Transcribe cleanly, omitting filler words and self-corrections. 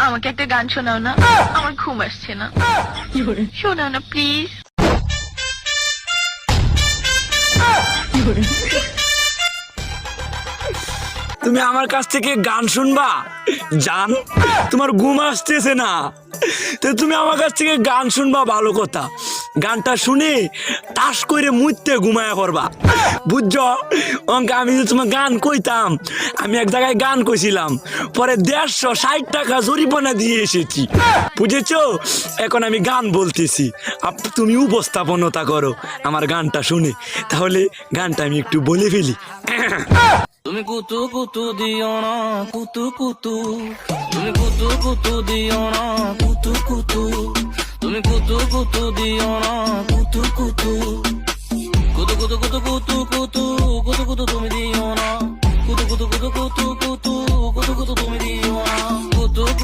আমাকে একটা গান শোনাও না, আমার ঘুম আসছে না। শোনাও না প্লিজ। তুমি আমার কাছ থেকে গান শুনবা? জান, তোমার ঘুম আসতেছে না, তো তুমি আমার কাছ থেকে গান শুনবা ভালো কথা। গানটা শুনে তাস করে মুইতে ঘুমায়া করবা, বুঝছো? আমি যে তোমার গান কইতাম, আমি এক জায়গায় গান কইছিলাম, পরে 160 টাকা জরিমানা দিয়ে এসেছি, বুঝেছো? এখন আমি গান বলতেছি, তুমি উপস্থাপনতা করো আমার গানটা শুনে। তাহলে গানটা আমি একটু বলে ফেলি। তুমি কুতু কুতু দিও না কুতু কুতু, তুমি কুতু কুতু দিও না কুতু কুতু, তুমি কুতু কুতু দিও না কুতু কুতু, কুতু কুতু কুতু কুতু কুতু কুতু কুতু তুমি দিও না।